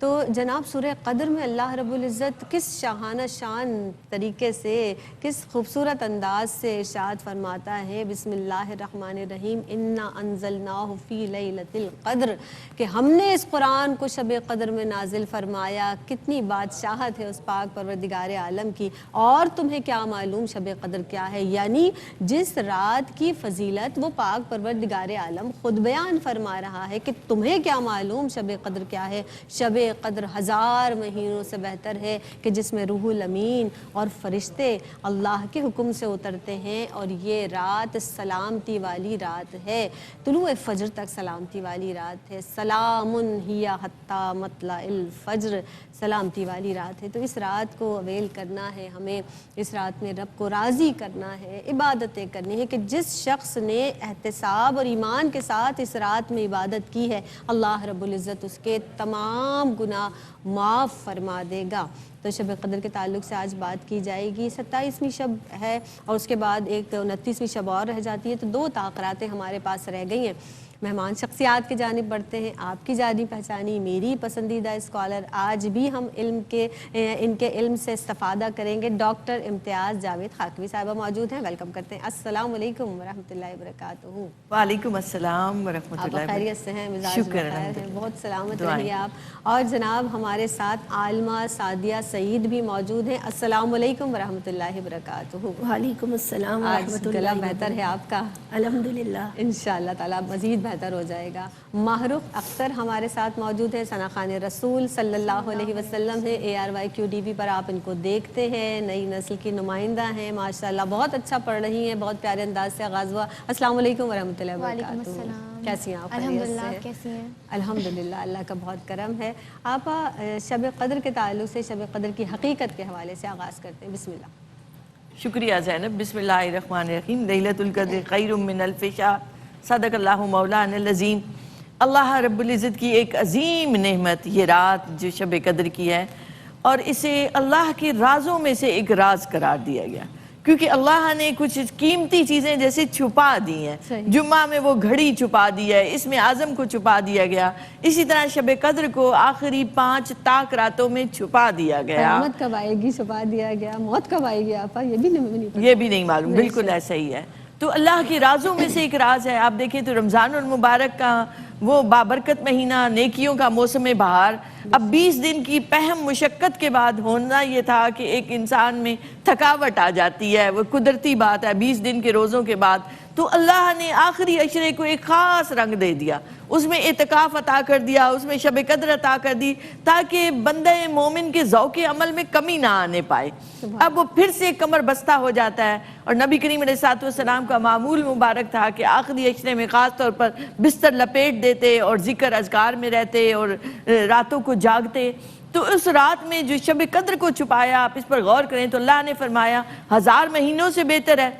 تو جناب سورہ قدر میں اللہ رب العزت کس شاہانہ شان طریقے سے، کس خوبصورت انداز سے ارشاد فرماتا ہے، بسم اللہ الرحمن الرحیم، انا انزلناہ فی لیلۃ القدر، کہ ہم نے اس قرآن کو شب قدر میں نازل فرمایا۔ کتنی بادشاہت ہے اس پاک پروردگار عالم کی، اور تمہیں کیا معلوم شب قدر کیا ہے؟ یعنی جس رات کی فضیلت وہ پاک پروردگار عالم خود بیان فرما رہا ہے کہ تمہیں کیا معلوم شب قدر کیا ہے۔ شب قدر 1000 مہینوں سے بہتر ہے کہ جس میں روح الامین اور فرشتے اللہ کے حکم سے اترتے ہیں، اور یہ رات سلامتی والی رات ہے، طلوع فجر تک سلامتی والی رات ہے، سلام ہی حتی مطلع الفجر، سلامتی والی رات ہے۔ تو اس رات کو اویل کرنا ہے ہمیں، اس رات میں رب کو راضی کرنا ہے، عبادتیں کرنی ہے، کہ جس شخص نے احتساب اور ایمان کے ساتھ اس رات میں عبادت کی ہے، اللہ رب العزت اس کے تمام گناہ معاف فرما دے گا۔ تو شب قدر کے تعلق سے آج بات کی جائے گی۔ 27ویں شب ہے اور اس کے بعد ایک 29ویں شب اور رہ جاتی ہے، تو 2 تاخراتیں ہمارے پاس رہ گئی ہیں۔ مہمان شخصیات کی جانب بڑھتے ہیں، آپ کی جانی پہچانی میری پسندیدہ اسکالر، آج بھی ہم ان کے علم سے استفادہ کریں گے۔ ڈاکٹر امتیاز جاوید خاکوی صاحبہ موجود ہیں، ویلکم کرتے ہیں۔ السلام علیکم ورحمۃ اللہ وبرکاتہ۔ وعلیکم السلام ورحمۃ اللہ آپ خیریت سے ہیں؟ مزاج بخیر ہیں؟ بہت سلامت رہیے آپ۔ اور جناب ہمارے ساتھ عالمہ سعدیہ سعید بھی موجود ہیں۔ السلام علیکم ورحمۃ اللہ وبرکاتہ۔ وعلیکم السلام ورحمۃ گلا اللہ۔ بہتر ہے آپ کا؟ الحمدللہ، انشاءاللہ تعالیٰ مزید بہتر ہو جائے گا۔ ماہرخ اختر ہمارے ساتھ موجود ہیں، ثنا خان رسول صلی اللہ علیہ وسلم ہے، ARYQTV پر آپ ان کو دیکھتے ہیں، نئی نسل کی نمائندہ ہیں، ماشاءاللہ بہت اچھا پڑھ رہی ہیں، بہت پیارے انداز سے آغاز ہوا۔ السلام علیکم ورحمۃ اللہ وبرکاتہ۔ کیسی ہیں آپ؟ الحمدللہ، آپ کیسی ہیں؟ الحمدللہ، اللہ کا بہت کرم ہے۔ آپ شب قدر کے تعلق سے، شب قدر کی حقیقت کے حوالے سے آغاز کرتے ہیں، بسم اللہ۔ شکریہ زینب۔ بسم اللہ الرحمن الرحیم۔ لیلۃ القدر خیر من الف شہر، صدق اللہ مولانا العظیم۔ اللہ رب العزت کی ایک عظیم نعمت یہ رات جو شب قدر کی ہے، اور اسے اللہ کے رازوں میں سے ایک راز قرار دیا گیا، کیونکہ اللہ نے کچھ قیمتی چیزیں جیسے چھپا دی ہیں۔ جمعہ میں وہ گھڑی چھپا دی ہے، اس میں اعظم کو چھپا دیا گیا، اسی طرح شب قدر کو آخری 5 تاک راتوں میں چھپا دیا گیا۔ قیامت کب آئے گی چھپا دیا گیا، موت کب آئے گی آپا یہ بھی نہیں پتا، یہ بھی نہیں معلوم، بالکل ایسا ہی ہے۔ تو اللہ کے رازوں میں سے ایک راز ہے۔ آپ دیکھیں تو رمضان المبارک کا وہ بابرکت مہینہ، نیکیوں کا موسم بہار، اب 20 دن کی پہم مشقت کے بعد ہونا یہ تھا کہ ایک انسان میں تھکاوٹ آ جاتی ہے، وہ قدرتی بات ہے 20 دن کے روزوں کے بعد۔ تو اللہ نے آخری عشرے کو ایک خاص رنگ دے دیا، اس میں اعتکاف عطا کر دیا، اس میں شب قدر عطا کر دی، تاکہ بندہ مومن کے ذوق عمل میں کمی نہ آنے پائے۔ اب وہ پھر سے کمر بستہ ہو جاتا ہے، اور نبی کریم علیہ الصلوۃ والسلام کا معمول مبارک تھا کہ آخری عشرے میں خاص طور پر بستر لپیٹ دیتے اور ذکر اذکار میں رہتے اور راتوں کو جاگتے۔ تو اس رات میں جو شب قدر کو چھپایا، آپ اس پر غور کریں تو اللہ نے فرمایا 1000 مہینوں سے بہتر ہے۔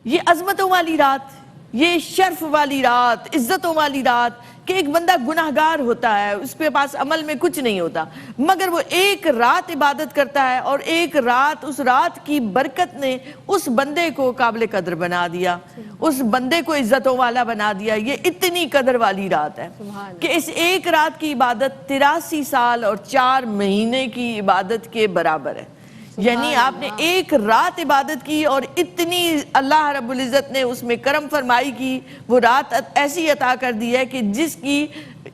یہ عظمتوں والی رات، یہ شرف والی رات، عزتوں والی رات، کہ ایک بندہ گناہگار ہوتا ہے، اس کے پاس عمل میں کچھ نہیں ہوتا، مگر وہ ایک رات عبادت کرتا ہے، اور ایک رات، اس رات کی برکت نے اس بندے کو قابل قدر بنا دیا، اس بندے کو عزتوں والا بنا دیا۔ یہ اتنی قدر والی رات ہے کہ اس ایک رات کی عبادت 83 سال اور 4 مہینے کی عبادت کے برابر ہے۔ یعنی آپ نے ایک رات عبادت کی، اور اتنی اللہ رب العزت نے اس میں کرم فرمائی کی، وہ رات ایسی عطا کر دی ہے کہ جس کی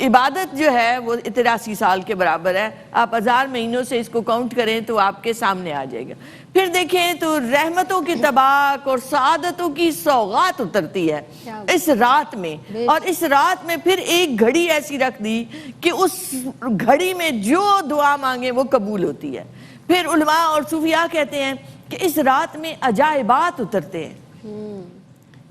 عبادت جو ہے وہ 83 سال کے برابر ہے۔ آپ 1000 مہینوں سے اس کو کاؤنٹ کریں تو آپ کے سامنے آ جائے گا۔ پھر دیکھیں تو رحمتوں کی طباق اور سعادتوں کی سوغات اترتی ہے اس رات میں، اور اس رات میں پھر ایک گھڑی ایسی رکھ دی کہ اس گھڑی میں جو دعا مانگے وہ قبول ہوتی ہے۔ پھر علماء اور صوفیاء کہتے ہیں کہ اس رات میں عجائبات اترتے ہیں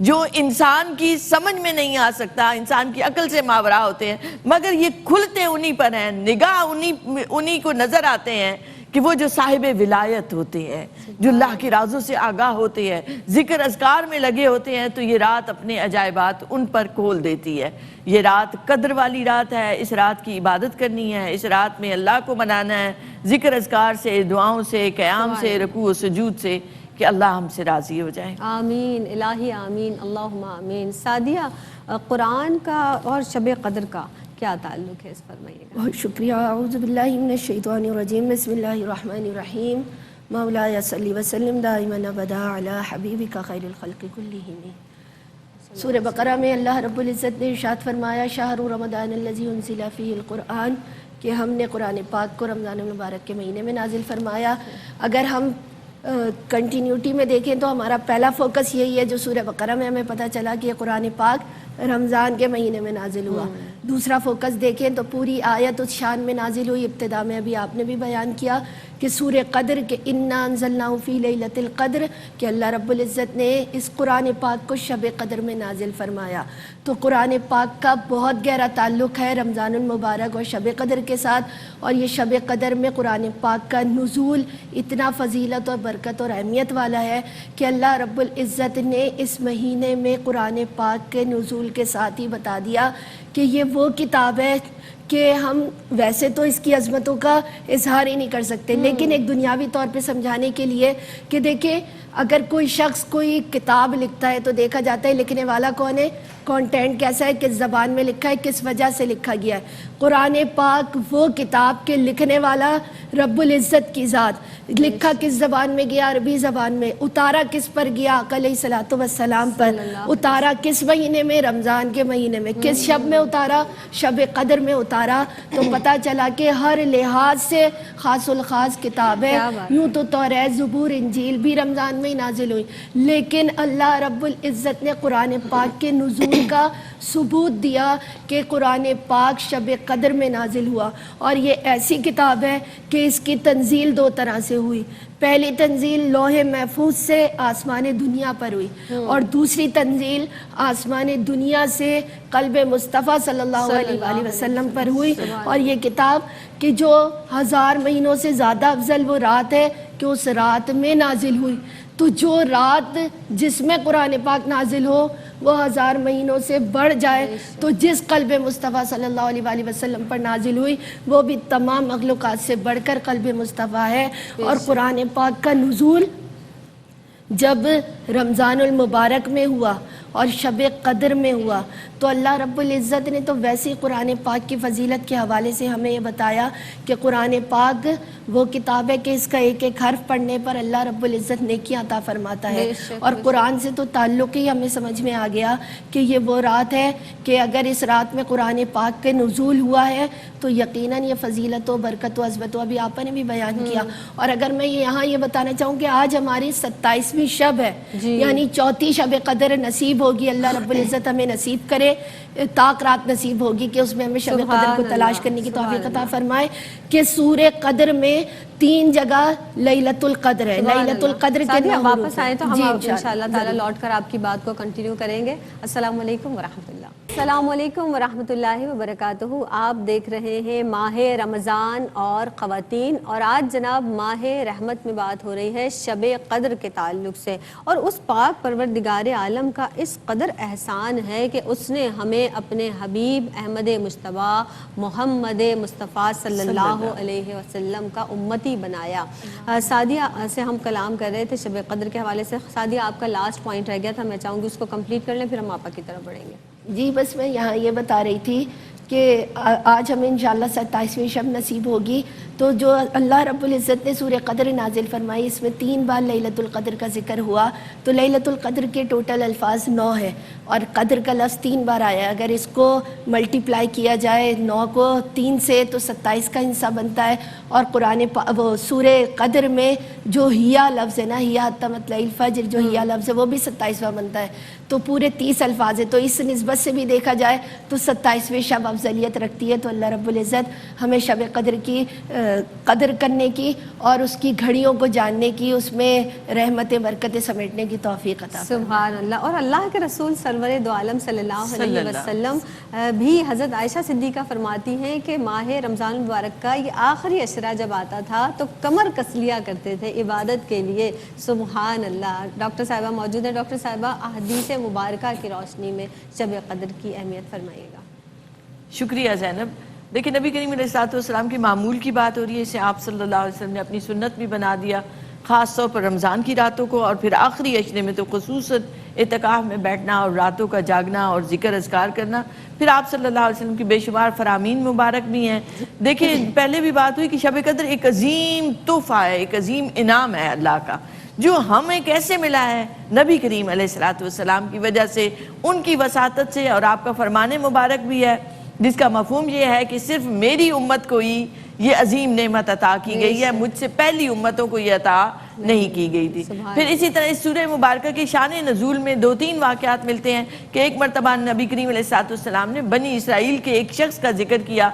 جو انسان کی سمجھ میں نہیں آ سکتا، انسان کی عقل سے ماورا ہوتے ہیں، مگر یہ کھلتے انہی پر ہیں، نگاہ انہی کو نظر آتے ہیں کہ وہ جو صاحب ولایت ہوتے ہیں، جو اللہ کے رازوں سے آگاہ ہوتے ہیں، ذکر اذکار میں لگے ہوتے ہیں، تو یہ رات اپنے عجائبات ان پر کھول دیتی ہے۔ یہ رات قدر والی رات ہے، اس رات کی عبادت کرنی ہے، اس رات میں اللہ کو منانا ہے، ذکر اذکار سے، دعاؤں سے، قیام سے، رکوع و سجود سے، کہ اللہ ہم سے راضی ہو جائے۔ آمین الہی آمین، اللہم آمین۔ سعدیہ، قرآن کا اور شب قدر کا کیا تعلق ہے اس فرمائیے گا. بہت شکریہ. اعوذ باللہ من الشیطان الرجیم. بسم اللہ الرحمن الرحیم. مولایا صلی وسلم دائما ابدا علی حبیبک خیر الخلق کلہم. سورہ بقرہ میں اللہ رب العزت نے ارشاد فرمایا شہر رمضان الذی انزل فیہ القرآن کہ ہم نے قرآن پاک کو رمضان المبارک کے مہینے میں نازل فرمایا. اگر ہم کنٹینیوٹی میں دیکھیں تو ہمارا پہلا فوکس یہی ہے جو سورہ بقرہ میں ہمیں پتہ چلا کہ یہ قرآن پاک رمضان کے مہینے میں نازل ہوا. دوسرا فوکس دیکھیں تو پوری آیت اس شان میں نازل ہوئی. ابتدا میں ابھی آپ نے بھی بیان کیا کہ سورہ قدر کے انا انزلناہ فی لیلۃ القدر کہ اللہ رب العزت نے اس قرآن پاک کو شب قدر میں نازل فرمایا. تو قرآن پاک کا بہت گہرا تعلق ہے رمضان المبارک اور شب قدر کے ساتھ. اور یہ شب قدر میں قرآن پاک کا نزول اتنا فضیلت اور برکت اور اہمیت والا ہے کہ اللہ رب العزت نے اس مہینے میں قرآن پاک کے نزول کے ساتھ ہی بتا دیا کہ یہ وہ کتاب ہے کہ ہم ویسے تو اس کی عظمتوں کا اظہار ہی نہیں کر سکتے، لیکن ایک دنیاوی طور پہ سمجھانے کے لیے کہ دیکھیں اگر کوئی شخص کوئی کتاب لکھتا ہے تو دیکھا جاتا ہے لکھنے والا کون ہے، کانٹینٹ کیسا ہے، کس زبان میں لکھا ہے، کس وجہ سے لکھا گیا ہے. قرآن پاک وہ کتاب کے لکھنے والا رب العزت کی ذات، لکھا کس زبان میں گیا، عربی زبان میں، اتارا کس پر گیا، آقا علیہ الصلوۃ والسلام پر، اتارا کس مہینے میں، رمضان کے مہینے میں، کس شب میں اتارا، شب قدر میں اتارا. تو پتہ چلا کہ ہر لحاظ سے خاص الخاص کتاب ہے. یوں تو توریت، زبور، انجیل بھی رمضان میں ہی نازل ہوئی، لیکن اللہ رب العزت نے قرآن پاک کے نزول کا ثبوت دیا کہ قرآن پاک شب قدر میں نازل ہوا. اور یہ ایسی کتاب ہے کہ اس کی تنزیل دو طرح سے ہوئی. پہلی تنزیل لوح محفوظ سے آسمان دنیا پر ہوئی، اور دوسری تنزیل آسمان دنیا سے قلب مصطفیٰ صلی اللہ علیہ وآلہ وسلم پر ہوئی. اور یہ کتاب کہ جو 1000 مہینوں سے زیادہ افضل وہ رات ہے کہ اس رات میں نازل ہوئی. تو جو رات جس میں قرآن پاک نازل ہو وہ 1000 مہینوں سے بڑھ جائے، تو جس قلب مصطفیٰ صلی اللہ علیہ وآلہ وسلم پر نازل ہوئی وہ بھی تمام مخلوقات سے بڑھ کر قلب مصطفیٰ ہے. اور قرآن پاک کا نزول جب رمضان المبارک میں ہوا اور شب قدر میں ہوا تو اللہ رب العزت نے تو ویسی قرآن پاک کی فضیلت کے حوالے سے ہمیں یہ بتایا کہ قرآن پاک وہ کتاب ہے کہ اس کا ایک ایک حرف پڑھنے پر اللہ رب العزت نیکیاں عطا فرماتا ہے. اور قرآن سے تو تعلق ہی ہمیں سمجھ میں آ گیا کہ یہ وہ رات ہے کہ اگر اس رات میں قرآن پاک کے نزول ہوا ہے تو یقیناً یہ فضیلت و برکت و عظمت و ابھی آپ نے بھی بیان کیا. اور اگر میں یہاں یہ بتانا چاہوں کہ آج ہماری 27ویں شب ہے، یعنی چوتھی شب قدر نصیب ہوگی. اللہ رب العزت ہمیں نصیب کرے، طاق رات نصیب ہوگی کہ اس میں ہمیں شب قدر کو تلاش کرنے کی توفیق عطا فرمائے. کہ سورہ قدر میں 3 جگہ لیلۃ القدر ہے. لیلۃ القدر کے ساتھ واپس آئیں تو ہم انشاءاللہ تعالی لوٹ کر آپ کی بات کو کنٹینیو کریں گے. السلام علیکم ورحمۃ اللہ. السلام علیکم ورحمۃ اللہ وبرکاتہ. آپ دیکھ رہے ہیں ماہ رمضان اور خواتین، اور آج جناب ماہ رحمت میں بات ہو رہی ہے شب قدر کے تعلق سے. اور اس پاک پروردگار عالم کا اس قدر احسان ہے کہ اس نے ہمیں اپنے حبیب احمد مجتبیٰ محمد مصطفیٰ صلی اللہ علیہ وسلم کا امتی بنایا. سعدیہ سے ہم کلام کر رہے تھے شب قدر کے حوالے سے. سعدیہ آپ کا لاسٹ پوائنٹ رہ گیا تھا، میں چاہوں گی اس کو کمپلیٹ کر لیں پھر ہم آپا کی طرف بڑھیں گے. جی بس میں یہاں یہ بتا رہی تھی کہ آج ہمیں انشاءاللہ 27ویں شب نصیب ہوگی. تو جو اللہ رب العزت نے سورہ قدر نازل فرمائی اس میں 3 بار لیلۃ القدر کا ذکر ہوا. تو لیلۃ القدر کے ٹوٹل الفاظ 9 ہے اور قدر کا لفظ 3 بار آیا. اگر اس کو ملٹیپلائی کیا جائے 9 کو 3 سے تو 27 کا حصہ بنتا ہے. اور قرآن وہ سورہ قدر میں جو ہیا لفظ ہے نا، ہیا تمت لیل فجر، جو ہیا لفظ ہے وہ بھی 27واں بنتا ہے. تو پورے 30 الفاظ ہے. تو اس نسبت سے بھی دیکھا جائے تو 27ویں شب افضلیت رکھتی ہے. تو اللہ رب العزت ہمیں شب قدر کی قدر کرنے کی اور اس کی گھڑیوں کو جاننے کی، اس میں رحمت برکتیں سمیٹنے کی توفیق عطا فرمائے. سبحان اللہ. اور اللہ کے رسول سرور دو عالم صلی اللہ علیہ وسلم بھی حضرت عائشہ صدیقہ فرماتی ہیں کہ ماہ رمضان المبارک کا یہ آخری عشرہ جب آتا تھا تو کمر کس لیا کرتے تھے عبادت کے لیے. سبحان اللہ. ڈاکٹر صاحبہ موجود ہے. ڈاکٹر صاحبہ احادیث مبارکہ کی روشنی میں شب قدر کی اہمیت فرمائیے گا. شکریہ زینب. دیکھیں نبی کریم علیہ الصلوۃ والسلام کی معمول کی بات ہو رہی ہے، اسے آپ صلی اللہ علیہ وسلم نے اپنی سنت بھی بنا دیا، خاص طور پر رمضان کی راتوں کو، اور پھر آخری عشرے میں تو خصوصاً اعتکاف میں بیٹھنا اور راتوں کا جاگنا اور ذکر اذکار کرنا. پھر آپ صلی اللہ علیہ وسلم کی بے شمار فرامین مبارک بھی ہیں. دیکھیں پہلے بھی بات ہوئی کہ شب قدر ایک عظیم تحفہ ہے, ایک عظیم انعام ہے اللہ کا, جو ہمیں کیسے ملا ہے؟ نبی کریم علیہ السلام کی وجہ سے, ان کی وساطت سے. اور آپ کا فرمان مبارک بھی ہے جس کا مفہوم یہ ہے کہ صرف میری امت کو ہی یہ عظیم نعمت عطا کی گئی ہے, مجھ سے پہلی امتوں کو یہ عطا نہیں کی گئی تھی. پھر اسی طرح اس سورہ مبارکہ کی شان نزول میں 2-3 واقعات ملتے ہیں کہ ایک مرتبہ نبی کریم علیہ السلام نے بنی اسرائیل کے ایک شخص کا ذکر کیا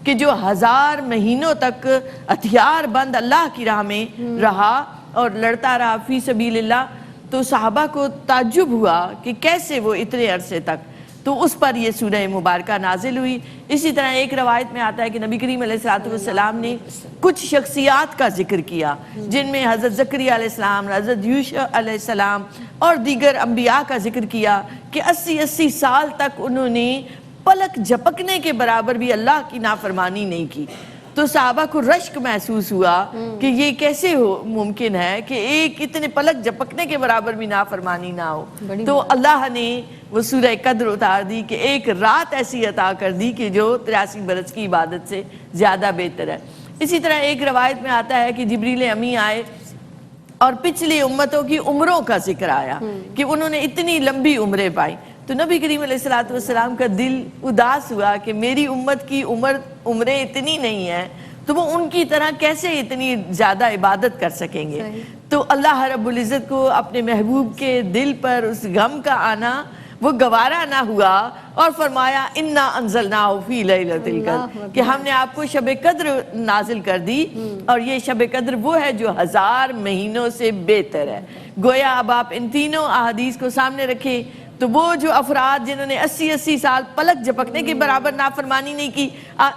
کہ جو 1000 مہینوں تک ہتھیار بند اللہ کی راہ میں رہا اور لڑتا رہا فی سبیل اللہ. تو صحابہ کو تعجب ہوا کہ کیسے وہ اتنے عرصے تک, تو اس پر یہ سورہ مبارکہ نازل ہوئی. اسی طرح ایک روایت میں آتا ہے کہ نبی کریم علیہ السلام نے کچھ شخصیات کا ذکر کیا جن میں حضرت زکریا علیہ السلام, حضرت یوشع علیہ السلام اور دیگر انبیاء کا ذکر کیا کہ 80 سال تک انہوں نے پلک جھپکنے کے برابر بھی اللہ کی نافرمانی نہیں کی. تو صحابہ کو رشک محسوس ہوا کہ یہ کیسے ممکن ہے کہ ایک اتنے پلک جھپکنے کے برابر بھی نافرمانی نہ ہو. تو اللہ نے وہ سورہ قدر اتار دی کہ ایک رات ایسی عطا کر دی کہ جو 83 برس کی عبادت سے زیادہ بہتر ہے. اسی طرح ایک روایت میں آتا ہے کہ جبریل امی آئے اور پچھلی امتوں کی عمروں کا ذکر آیا کہ انہوں نے اتنی لمبی عمریں پائی. تو نبی کریم علیہ السلام کا دل اداس ہوا کہ میری امت کی عمریں اتنی نہیں ہیں تو وہ ان کی طرح کیسے اتنی زیادہ عبادت کر سکیں گے. تو اللہ رب العزت کو اپنے محبوب کے دل پر اس غم کا آنا وہ گوارا نہ ہوا اور فرمایا انا انزلناہ فی لیلۃ القدر, کہ ہم نے آپ کو شب قدر نازل کر دی اور یہ شب قدر وہ ہے جو 1000 مہینوں سے بہتر ہے. گویا اب آپ ان تینوں احادیث کو سامنے رکھیں تو وہ جو افراد جنہوں نے 80 سال پلک جھپکنے کے برابر نافرمانی نہیں کی,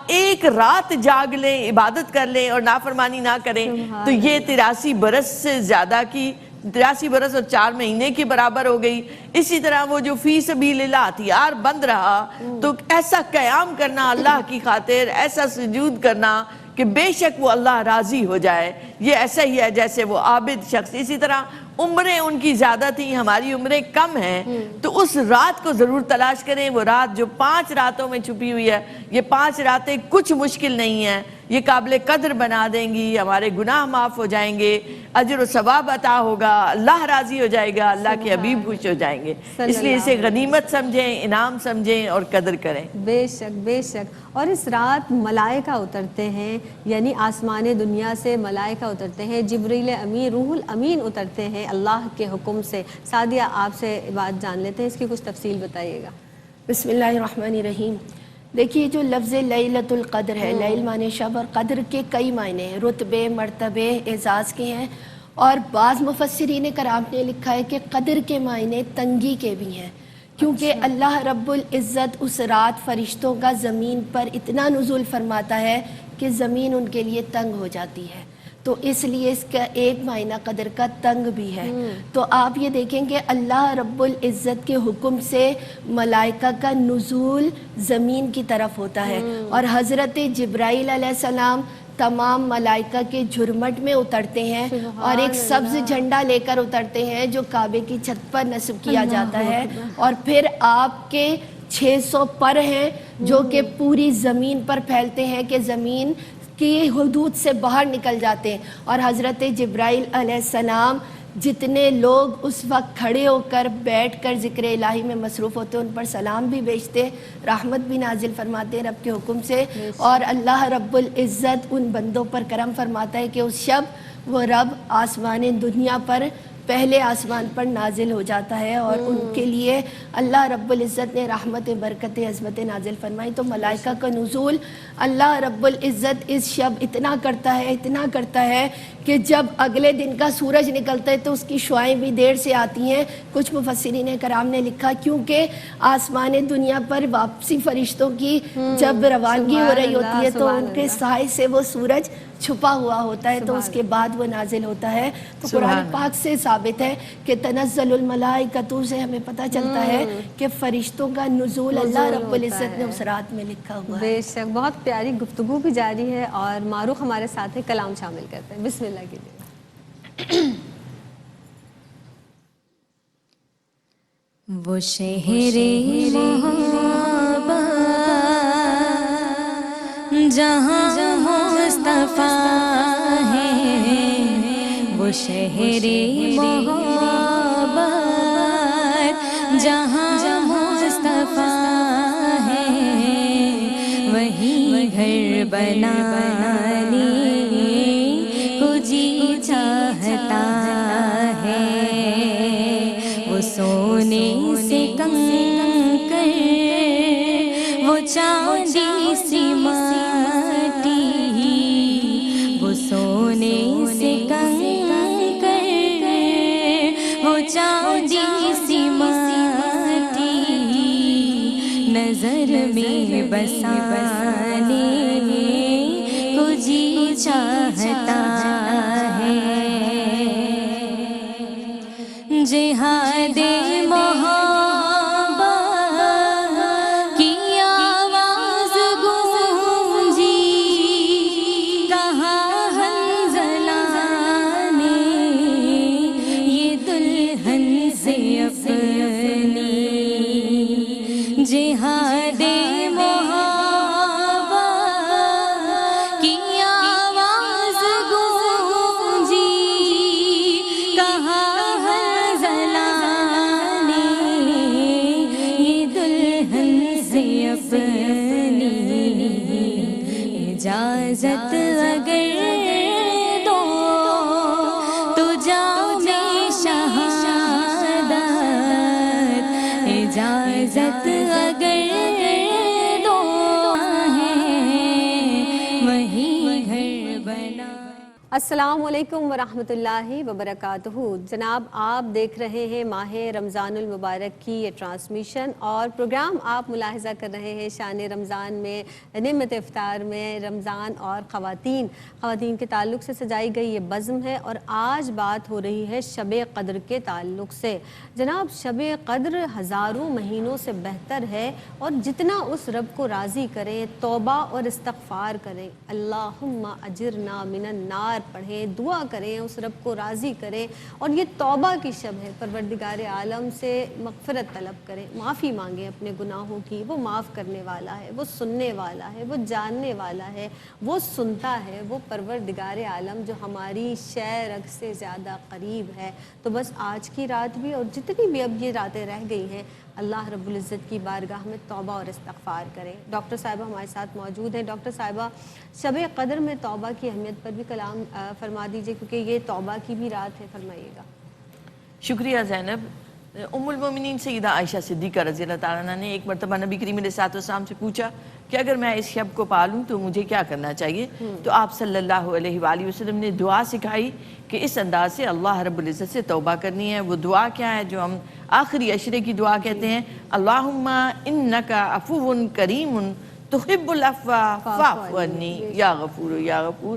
ایک رات جاگ لیں, عبادت کر لیں اور نافرمانی نہ کریں, تو یہ 83 برس سے زیادہ کی 83 برس اور 4 مہینے کے برابر ہو گئی. اسی طرح وہ جو فی سبیل اللہ ہتھیار بند رہا تو ایسا قیام کرنا اللہ کی خاطر, ایسا سجود کرنا کہ بے شک وہ اللہ راضی ہو جائے, یہ ایسا ہی ہے جیسے وہ عابد شخص. اسی طرح عمریں ان کی زیادہ تھیں, ہماری عمریں کم ہیں, تو اس رات کو ضرور تلاش کریں. وہ رات جو 5 راتوں میں چھپی ہوئی ہے, یہ 5 راتیں کچھ مشکل نہیں ہیں, یہ قابل قدر بنا دیں گی, ہمارے گناہ معاف ہو جائیں گے, اجر و ثواب عطا ہوگا, اللہ راضی ہو جائے گا, اللہ کے حبیب خوش ہو جائیں گے. اس لیے اسے غنیمت سمجھیں, انعام سمجھیں اور قدر کریں. بے شک بے شک. اور اس رات ملائکہ اترتے ہیں, یعنی آسمان دنیا سے ملائکہ اترتے ہیں, جبریل امین روح الامین اترتے ہیں اللہ کے حکم سے. سعدیہ آپ سے بات جان لیتے ہیں, اس کی کچھ تفصیل بتائیے گا. بسم اللہ الرحمن الرحیم. دیکھیے جو لفظ لیلۃ القدر ہے, لیل معنی شب اور قدر کے کئی معنی ہیں, رتبے, مرتبے, اعزاز کے ہیں. اور بعض مفسرین کرام نے لکھا ہے کہ قدر کے معنی تنگی کے بھی ہیں, کیونکہ اللہ رب العزت اس رات فرشتوں کا زمین پر اتنا نزول فرماتا ہے کہ زمین ان کے لیے تنگ ہو جاتی ہے. تو اس لیے اس کا ایک معنی قدر کا تنگ بھی ہے. تو آپ یہ دیکھیں کہ اللہ رب العزت کے حکم سے ملائکہ کا نزول زمین کی طرف ہوتا ہے, اور حضرت جبرائیل علیہ السلام تمام ملائکہ کے جھرمٹ میں اترتے ہیں اور ایک سبز جھنڈا لے کر اترتے ہیں جو کعبے کی چھت پر نصب کیا جاتا ہے, اور پھر آپ کے 600 پر ہیں جو کہ پوری زمین پر پھیلتے ہیں کہ زمین کی حدود سے باہر نکل جاتے ہیں. اور حضرت جبرائیل علیہ السلام جتنے لوگ اس وقت کھڑے ہو کر بیٹھ کر ذکر الہی میں مصروف ہوتے ہیں ان پر سلام بھی بھیجتے, رحمت بھی نازل فرماتے ہیں رب کے حکم سے, اور اللہ رب العزت ان بندوں پر کرم فرماتا ہے کہ اس شب وہ رب آسمان دنیا پر پہلے آسمان پر نازل ہو جاتا ہے, اور ان کے لیے اللہ رب العزت نے رحمت, برکت, عظمت نازل فرمائی. تو ملائکہ کا نزول اللہ رب العزت اس شب اتنا کرتا ہے کہ جب اگلے دن کا سورج نکلتا ہے تو اس کی شعائیں بھی دیر سے آتی ہیں. کچھ مفسرین کرام نے لکھا کیونکہ آسمان دنیا پر واپسی فرشتوں کی جب روانگی ہو رہی ہوتی ہے تو ان کے سائے سے وہ سورج چھپا ہوا ہوتا ہے, تو اس کے بعد وہ نازل ہوتا ہے. تو قرآن پاک سے ثابت ہے کہ تنزل الملائکۃ سے ہمیں پتہ چلتا ہے کہ فرشتوں کا نزول اللہ رب العزت نے اس رات میں لکھا ہوا ہے. بے شک, بہت پیاری گفتگو بھی جاری ہے, اور معروف ہمارے ساتھ ہے, کلام شامل کرتے ہیں. بسم اللہ کیجیے. وہ شہر محبت جہاں مصطفیٰ ہے، وہ شہر محبت جہاں مصطفیٰ ہے، وہی گھر بنانے کو جی چاہتا ہے، وہ سونے سے کنکر وہ چاندی سی مٹی، وہ سونے سے کنکر وہ چاندی سی مٹی، نظر میں بسانے کو جی چاہتا ہے، جہاد محبت کی آواز گونجی، کہاں حنظلہ نے یہ دلہن سے اپنی، جہاد محبت کی آواز گونجی، کہاں اجازت اگر دو تو جام شہادت، اجازت اگر دو ہے وہی گھر بنا۔ السلام علیکم ورحمۃ اللہ وبرکاتہ۔ جناب آپ دیکھ رہے ہیں ماہ رمضان المبارک کی یہ ٹرانسمیشن، اور پروگرام آپ ملاحظہ کر رہے ہیں شان رمضان میں، نعمت افطار میں رمضان اور خواتین کے تعلق سے سجائی گئی یہ بزم ہے، اور آج بات ہو رہی ہے شب قدر کے تعلق سے۔ جناب شب قدر ہزاروں مہینوں سے بہتر ہے، اور جتنا اس رب کو راضی کریں، توبہ اور استغفار کریں، اللہم اجرنا من النار پڑھیں، دعا کریں، اس رب کو راضی کریں، اور یہ توبہ کی شب ہے، پروردگار عالم سے مغفرت طلب کریں، معافی مانگیں اپنے گناہوں کی، وہ معاف کرنے والا ہے، وہ سننے والا ہے، وہ جاننے والا ہے، وہ سنتا ہے، وہ پروردگار عالم جو ہماری شے رگ سے زیادہ قریب ہے۔ تو بس آج کی رات بھی اور جتنی بھی اب یہ راتیں رہ گئی ہیں، اللہ رب العزت کی بارگاہ میں توبہ اور استغفار کریں۔ ڈاکٹر صاحبہ ہمارے ساتھ موجود ہیں۔ ڈاکٹر صاحبہ شب قدر میں توبہ کی اہمیت پر بھی کلام فرما دیجئے، کیونکہ یہ توبہ کی بھی رات ہے، فرمائیے گا۔ شکریہ زینب۔ ام المومنین سیدہ عائشہ صدیقہ رضی اللہ تعالیٰ عنہ نے ایک مرتبہ نبی کریم علیہ السلام سے پوچھا کہ اگر میں اس شب کو پالوں تو مجھے کیا کرنا چاہیے؟ تو آپ صلی اللہ علیہ وآلہ وسلم نے دعا سکھائی کہ اس انداز سے اللہ رب العزت سے توبہ کرنی ہے۔ وہ دعا کیا ہے جو ہم آخری عشرے کی دعا کہتے ہیں، اللہم انکا عفو کریم تحب العفو فاعف عنی یا غفور یا غفور۔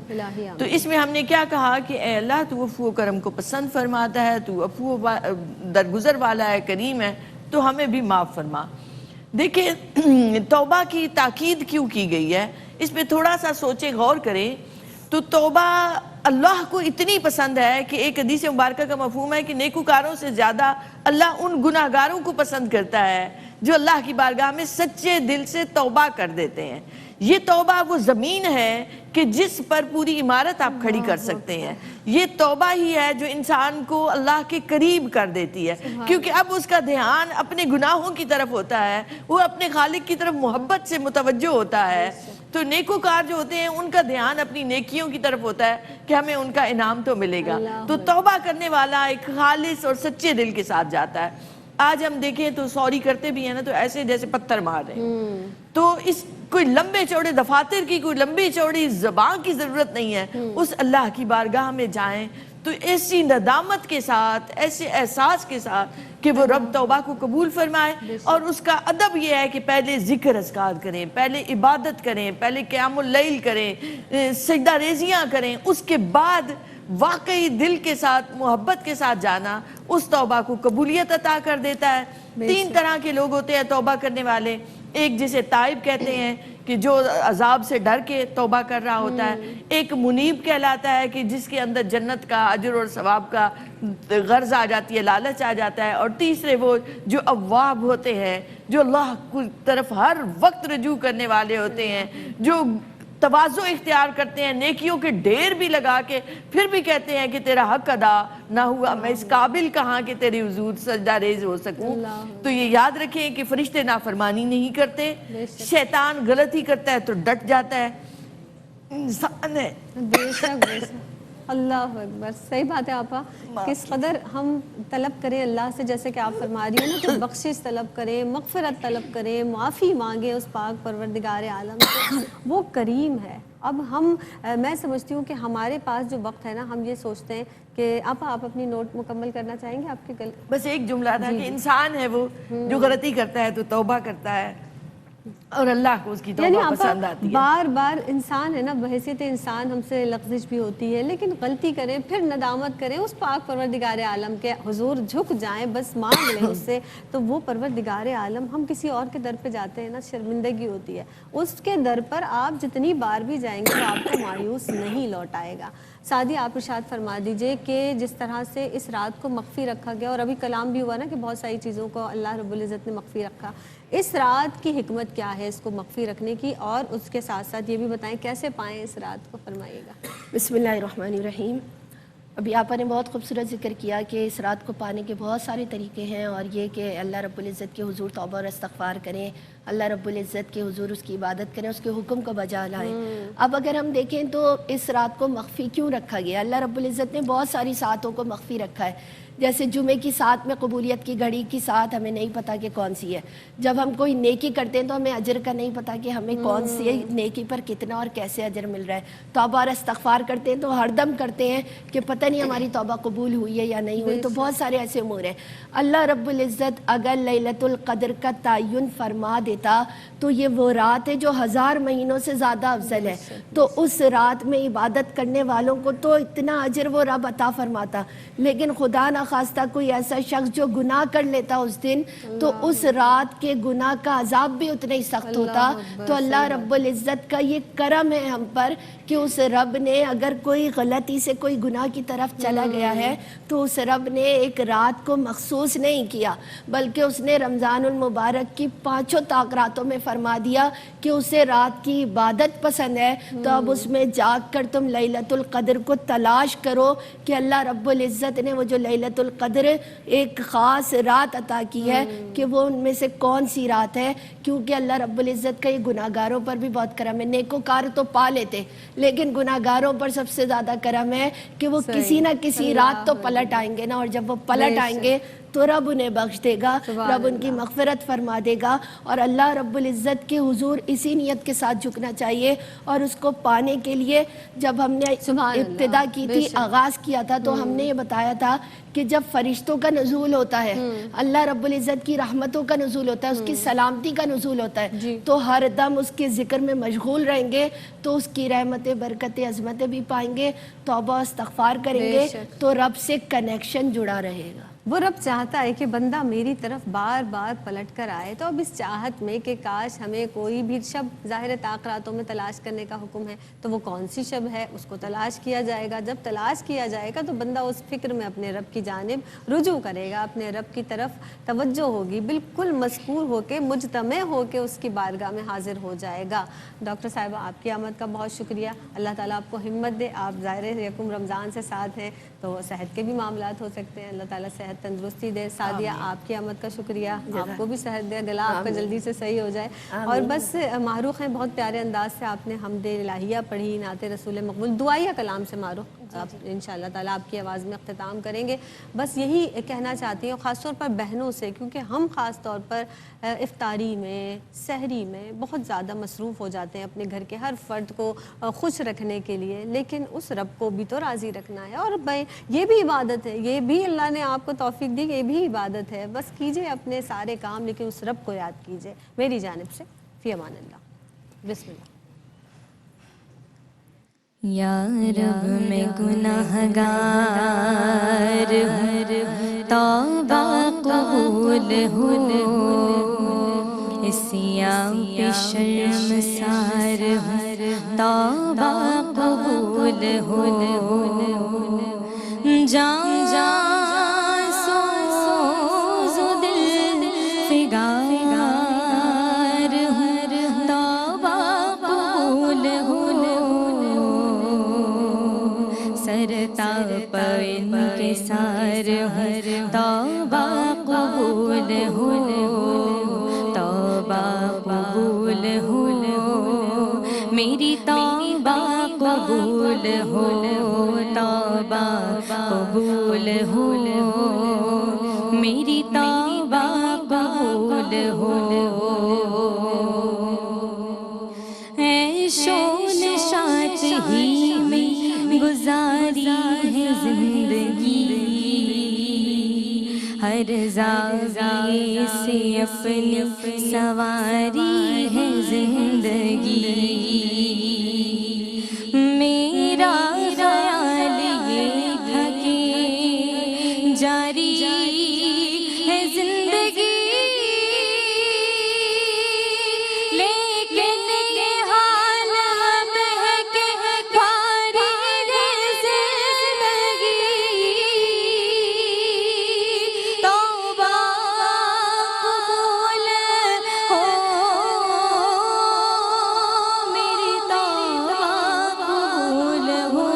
تو اس میں ہم نے کیا کہا کہ اے اللہ تو عفو و کرم کو پسند فرماتا ہے، تو عفو درگزر والا ہے، کریم ہے، تو ہمیں بھی معاف فرما۔ دیکھیں توبہ کی تاکید کیوں کی گئی ہے، اس پہ تھوڑا سا سوچیں، غور کریں۔ تو توبہ اللہ کو اتنی پسند ہے کہ ایک حدیث مبارکہ کا مفہوم ہے کہ نیکوکاروں سے زیادہ اللہ ان گناہگاروں کو پسند کرتا ہے جو اللہ کی بارگاہ میں سچے دل سے توبہ کر دیتے ہیں۔ یہ توبہ وہ زمین ہے کہ جس پر پوری عمارت آپ کھڑی کر سکتے ہیں۔ یہ توبہ ہی ہے جو انسان کو اللہ کے قریب کر دیتی ہے، کیونکہ اب اس کا دھیان اپنے گناہوں کی طرف ہوتا ہے، وہ اپنے خالق کی طرف محبت سے متوجہ ہوتا ہے۔ تو نیکوکار جو ہوتے ہیں ان کا دھیان اپنی نیکیوں کی طرف ہوتا ہے کہ ہمیں ان کا انعام تو ملے گا۔ تو توبہ کرنے والا ایک خالص اور سچے دل کے ساتھ جاتا ہے۔ آج ہم دیکھیں تو سوری کرتے بھی ہیں نا، تو ایسے جیسے پتھر مار رہے ہیں۔ تو اس کوئی لمبے چوڑے دفاتر کی، کوئی لمبی چوڑی زبان کی ضرورت نہیں ہے۔ اس اللہ کی بارگاہ میں جائیں تو ایسی ندامت کے ساتھ، ایسے احساس کے ساتھ کہ وہ رب توبہ کو قبول فرمائے۔ اور اس کا ادب یہ ہے کہ پہلے ذکر اذکار کریں، پہلے عبادت کریں، پہلے قیام اللیل کریں، سجدہ ریزیاں کریں، اس کے بعد واقعی دل کے ساتھ محبت کے ساتھ جانا اس توبہ کو قبولیت عطا کر دیتا ہے۔ تین طرح کے لوگ ہوتے ہیں توبہ کرنے والے۔ ایک جسے تائب کہتے ہیں کہ جو عذاب سے ڈر کے توبہ کر رہا ہوتا ہے، ایک منیب کہلاتا ہے کہ جس کے اندر جنت کا اجر اور ثواب کا غرض آ جاتی ہے، لالچ آ جاتا ہے، اور تیسرے وہ جو اواب ہوتے ہیں، جو اللہ کی طرف ہر وقت رجوع کرنے والے ہوتے ہیں، جو تواضع اختیار کرتے ہیں، نیکیوں کے ڈھیر بھی لگا کے پھر بھی کہتے ہیں کہ تیرا حق ادا نہ ہوا، میں اس قابل کہاں کہ تیری حضور سجدہ ریز ہو سکوں۔ تو یہ یاد رکھیں کہ فرشتے نافرمانی نہیں کرتے، شیطان غلطی کرتا ہے تو ڈٹ جاتا ہے، انسان ہے۔ بے شک بے شک، اللہ اکبر، صحیح بات ہے آپا۔ کس قدر ہم طلب کریں اللہ سے، جیسے کہ آپ فرما رہی ہیں نا، کہ بخشش طلب کریں، مغفرت طلب کریں، معافی مانگیں اس پاک پروردگار عالم سے، وہ کریم ہے۔ اب ہم میں سمجھتی ہوں کہ ہمارے پاس جو وقت ہے نا، ہم یہ سوچتے ہیں کہ آپ اپنی نوٹ مکمل کرنا چاہیں گے؟ آپ کے گل بس ایک جملہ تھا کہ انسان ہے وہ جو غلطی کرتا ہے تو توبہ کرتا ہے، اور اللہ کو اس کی توبہ پسند آتی ہے۔ بار بار انسان ہے نا، بحیثیت انسان ہم سے لغزش بھی ہوتی ہے، لیکن غلطی کریں پھر ندامت کریں، اس پاک پروردگار عالم کے حضور جھک جائیں، بس مانگ لیں اس سے، تو وہ پروردگار عالم، ہم کسی اور کے در پہ جاتے ہیں نا، شرمندگی ہوتی ہے، اس کے در پر آپ جتنی بار بھی جائیں گے وہ آپ کو مایوس نہیں لوٹ آئے گا۔ سعدی آپ ارشاد فرما دیجئے کہ جس طرح سے اس رات کو مخفی رکھا گیا، اور ابھی کلام بھی ہوا نا کہ بہت ساری چیزوں کو اللہ رب العزت نے مخفی رکھا، اس رات کی حکمت کیا ہے اس کو مخفی رکھنے کی، اور اس کے ساتھ ساتھ یہ بھی بتائیں کیسے پائیں اس رات کو، فرمائیے گا۔ بسم اللہ الرحمن الرحیم۔ ابھی آپا نے بہت خوبصورت ذکر کیا کہ اس رات کو پانے کے بہت سارے طریقے ہیں، اور یہ کہ اللہ رب العزت کے حضور توبہ اور استغفار کریں، اللہ رب العزت کے حضور اس کی عبادت کریں، اس کے حکم کو بجا لائیں۔ اب اگر ہم دیکھیں تو اس رات کو مخفی کیوں رکھا گیا؟ اللہ رب العزت نے بہت ساری ساعتوں کو مخفی رکھا ہے، جیسے جمعے کی ساعت میں قبولیت کی گھڑی کی ساعت ہمیں نہیں پتہ کہ کون سی ہے، جب ہم کوئی نیکی کرتے ہیں تو ہمیں اجر کا نہیں پتہ کہ ہمیں کون سی نیکی پر کتنا اور کیسے اجر مل رہا ہے، توبہ اور استغفار کرتے ہیں تو ہر دم کرتے ہیں کہ پتہ نہیں ہماری توبہ قبول ہوئی ہے یا نہیں ہوئی، تو بہت سارے ایسے امور ہیں۔ اللہ رب العزت اگر لیلۃ القدر کا تعین فرما دیتا تو یہ وہ رات ہے جو 1000 مہینوں سے زیادہ افضل ہے، تو اس رات میں عبادت کرنے والوں کو تو اتنا اجر وہ رب عطا فرماتا، لیکن خدا نہ خواستہ کوئی ایسا شخص جو گناہ کر لیتا اس دن تو اس رات کے گناہ کا عذاب بھی اتنا ہی سخت ہوتا۔ تو اللہ رب العزت کا یہ کرم ہے ہم پر کہ اس رب نے اگر کوئی غلطی سے کوئی گناہ کی طرف چلا گیا ہے تو اس رب نے ایک رات کو مخصوص نہیں کیا، بلکہ اس نے رمضان المبارک کی 5 طاق راتوں میں فرما دیا کہ اسے رات کی عبادت پسند ہے، تو اب اس میں جاگ کر تم لیلۃ القدر کو تلاش کرو کہ اللہ رب العزت نے وہ جو لیلۃ القدر ایک خاص رات عطا کی ہے کہ وہ ان میں سے کون سی رات ہے، کیونکہ اللہ رب العزت کا یہ گناہگاروں پر بھی بہت کرم ہے۔ نیکوکار تو پا لیتے، لیکن گناہگاروں پر سب سے زیادہ کرم ہے کہ وہ کسی نہ کسی رات تو پلٹ آئیں گے نا، اور جب وہ پلٹ آئیں گے تو رب انہیں بخش دے گا، رب ان کی مغفرت فرما دے گا، اور اللہ رب العزت کے حضور اسی نیت کے ساتھ جھکنا چاہیے۔ اور اس کو پانے کے لیے جب ہم نے ابتدا کی تھی، آغاز کیا تھا، تو ہم نے یہ بتایا تھا کہ جب فرشتوں کا نزول ہوتا ہے، اللہ رب العزت کی رحمتوں کا نزول ہوتا ہے، اس کی سلامتی کا نزول ہوتا ہے، تو ہر دم اس کے ذکر میں مشغول رہیں گے تو اس کی رحمتیں، برکتیں، عظمتیں بھی پائیں گے، توبہ استغفار کریں گے تو رب سے کنیکشن جڑا رہے گا۔ وہ رب چاہتا ہے کہ بندہ میری طرف بار بار پلٹ کر آئے، تو اب اس چاہت میں کہ کاش ہمیں کوئی بھی شب ظاہر طاق راتوں میں تلاش کرنے کا حکم ہے، تو وہ کون سی شب ہے اس کو تلاش کیا جائے گا۔ جب تلاش کیا جائے گا تو بندہ اس فکر میں اپنے رب کی جانب رجوع کرے گا، اپنے رب کی طرف توجہ ہوگی، بالکل مذکور ہو کے، مجتمع ہو کے اس کی بارگاہ میں حاضر ہو جائے گا۔ ڈاکٹر صاحبہ آپ کی آمد کا بہت شکریہ، اللہ تعالیٰ آپ کو ہمت دے، آپ ظاہر یکم رمضان سے ساتھ ہیں تو صحت کے بھی معاملات ہو سکتے ہیں، اللہ تعالیٰ صحت تندرستی دے۔ سعدیہ آپ کی آمد کا شکریہ، آپ کو بھی صحت دے، گلا آپ کا جلدی سے صحیح ہو جائے۔ اور بس معروف ہیں، بہت پیارے انداز سے آپ نے حمد الہیہ پڑھی، نعت رسول مقبول، دعائیہ کلام سے معروف، آپ انشاءاللہ تعالیٰ آپ کی آواز میں اختتام کریں گے۔ بس یہی کہنا چاہتی ہوں خاص طور پر بہنوں سے، کیونکہ ہم خاص طور پر افطاری میں، سحری میں بہت زیادہ مصروف ہو جاتے ہیں اپنے گھر کے ہر فرد کو خوش رکھنے کے لیے، لیکن اس رب کو بھی تو راضی رکھنا ہے، اور یہ بھی عبادت ہے، یہ بھی اللہ نے آپ کو توفیق دی کہ یہ بھی عبادت ہے۔ بس کیجئے اپنے سارے کام، لیکن اس رب کو یاد کیجئے۔ میری جانب سے فی امان اللہ، بسم اللہ۔ یا رب میں گناہگار ہوں، توبہ قبول ہو، سیاں پہ شرمسار ہوں توبہ قبول ہو جان سوز دل فگار ہوں توبہ قبول ہو سرتاپ ان کے سار ہوں توبہ قبول ہو توبہ قبول ہو میری توبہ قبول ہو توبہ قبول ہو میری توبہ قبول ہو عیش و نشاط ہی میں گزاری ہے زندگی ہر زاویے سے اپنی سواری ہے زندگی میرا خیال یہ تھا کہ جاری ہے زندگی لیکن یہ حال اب ہے کہ پاری ہے زندگی توبہ قبول ہو میری توبہ قبول ہو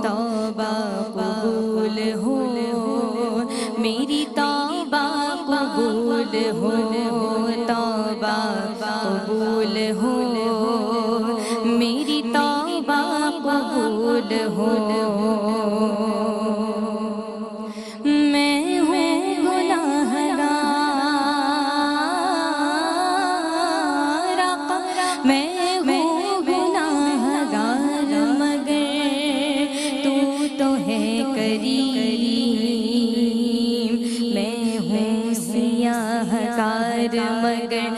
توبہ قبول ہو میری توبہ قبول ہو توبہ قبول ہو میری توبہ قبول ہو میں ہوں گناہگار آقا میں ہوں گناہگار مگر تو ہے کریم میں ہوں سیاہ کار مگر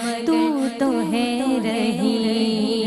تو ہے رحیم